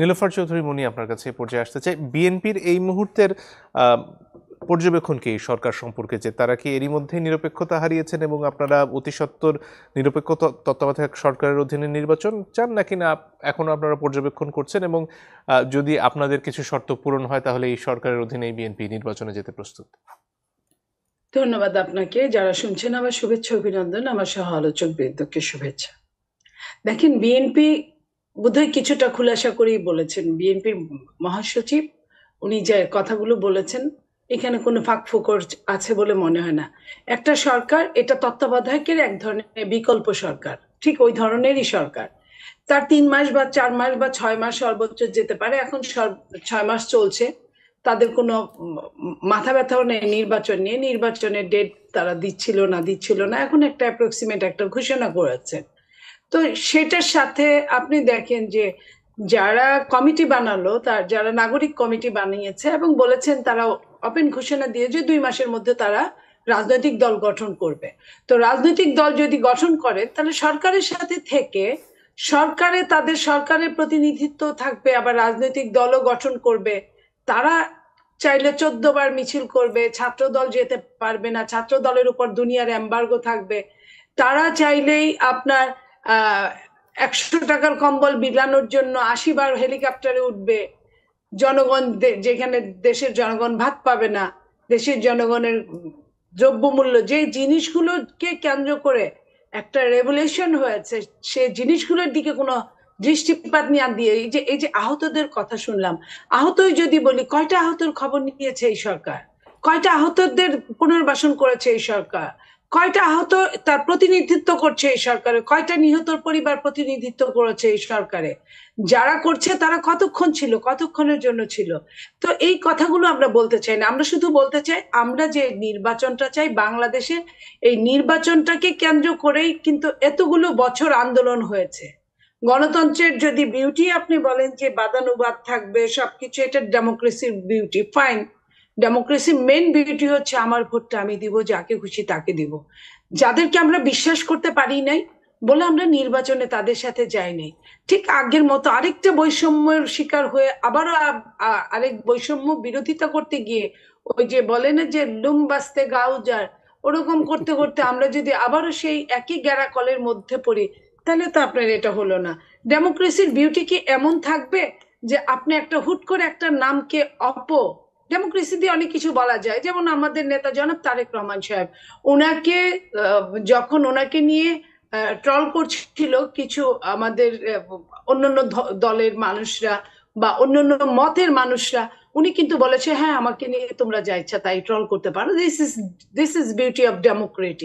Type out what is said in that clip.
নীলোফার চৌধুরী মুনি, আপনার কাছে এই পর্যায়ে আসতে চাই। বিএনপির এই মুহূর্তের পর্যবেক্ষণ কি এই সরকার সম্পর্কে, যে তারা কি এরই মধ্যে নিরপেক্ষতা হারিয়েছেন এবং আপনারা অতি সত্বর নিরপেক্ষ তত্ত্বাবধায়ক সরকারের অধীনে নির্বাচন চান, নাকি না এখনো আপনারা পর্যবেক্ষণ করছেন এবং যদি আপনাদের কিছু শর্ত পূরণ হয় তাহলে এই সরকারের অধীনে বিএনপি নির্বাচনে যেতে প্রস্তুত? ধন্যবাদ আপনাকে। যারা শুনছেন আমার শুভেচ্ছা অভিনন্দন, আমার সহ আলোচক বৃন্দকে শুভেচ্ছা। দেখেন, বিএনপি বোধহয় কিছুটা খুলাসা করেই বলেছেন। বিএনপির মহাসচিব উনি যে কথাগুলো বলেছেন, এখানে কোনো ফাঁক ফোকর আছে বলে মনে হয় না। একটা সরকার, এটা তত্ত্বাবধায়কের এক ধরনের বিকল্প সরকার, ঠিক ওই ধরনেরই সরকার। তার 3 মাস বা 4 মাস বা 6 মাস সর্বোচ্চ যেতে পারে। এখন 6 মাস চলছে। তাদের কোনো মাথা ব্যথাও নেই নির্বাচন নিয়ে। নির্বাচনের ডেট তারা দিচ্ছিল না, এখন একটা অ্যাপ্রক্সিমেট একটা ঘোষণা করেছে। তো সেটার সাথে আপনি দেখেন যে যারা কমিটি বানালো, যারা নাগরিক কমিটি বানিয়েছে এবং বলেছেন তারা ওপেন ঘোষণা দিয়ে যে 2 মাসের মধ্যে তারা রাজনৈতিক দল গঠন করবে। তো রাজনৈতিক দল যদি গঠন করে তাহলে সরকারের সাথে থেকে তাদের সরকারের প্রতিনিধিত্ব থাকবে, আবার রাজনৈতিক দলও গঠন করবে। তারা চাইলে 14 বার মিছিল করবে, ছাত্র দল যেতে পারবে না, ছাত্র দলের উপর দুনিয়ার এমবার্গো থাকবে। তারা চাইলেই আপনার 100 টাকার কম্বল বিলানোর জন্য 80 বার হেলিকপ্টারে উঠবে। জনগণ, যেখানে দেশের জনগণ ভাত পাবে না, দেশের জনগণের দ্রব্যমূল্য, যে জিনিসগুলোকে কেন্দ্র করে একটা রেভলিউশন হয়েছে, সে জিনিসগুলোর দিকে কোনো দৃষ্টিপাত না দিয়ে এই যে আহতদের কথা শুনলাম। আহতই যদি বলি, কয়টা আহতের খবর নিয়েছে এই সরকার? কয়টা আহতদের পুনর্বাসন করেছে এই সরকার? কয়টা আহত তার প্রতিনিধিত্ব করছে এই সরকারে? কয়টা নিহতর পরিবার প্রতিনিধিত্ব করেছে এই সরকারে? যারা করছে তারা কতক্ষণ ছিল, কতক্ষণের জন্য ছিল? তো এই কথাগুলো আমরা বলতে চাই না। আমরা শুধু বলতে চাই, আমরা যে নির্বাচনটা চাই বাংলাদেশে, এই নির্বাচনটাকে কেন্দ্র করেই কিন্তু এতগুলো বছর আন্দোলন হয়েছে। গণতন্ত্রের যদি বিউটি আপনি বলেন যে বাদানুবাদ থাকবে সবকিছু, এটা ডেমোক্রেসির বিউটি, ফাইন। ডেমোক্রেসির মেন বিউটি হচ্ছে আমার ভোটটা আমি দিব, যাকে খুশি তাকে দিব। যাদেরকে আমরা বিশ্বাস করতে পারি নাই বলে আমরা নির্বাচনে তাদের সাথে যাইনি। ঠিক আগের মতো আরেকটা বৈষম্যের শিকার হয়ে আবারও আরেক বৈষম্য বিরোধিতা করতে গিয়ে, ওই যে বলে না যে লুম বাস্তে গাও যার, ওরকম করতে করতে আমরা যদি আবারও সেই একই গ্যারা কলের মধ্যে পড়ি, তাহলে তো আপনার এটা হলো না। ডেমোক্রেসির বিউটি কি এমন থাকবে যে আপনি একটা হুট করে একটা নামকে ডেমোক্রেসি দিয়ে অনেক কিছু বলা যায়, যেমন আমাদের নেতা জনাব তারেক রহমান সাহেব, ওনাকে যখন ওনাকে নিয়ে ট্রল করছিল কিছু আমাদের অন্যান্য দলের মানুষরা বা অন্যান্য মতের মানুষরা, উনি কিন্তু বলেছে হ্যাঁ আমাকে নিয়ে তোমরা যা ইচ্ছা তাই ট্রল করতে পারো। This is beauty of Democratic.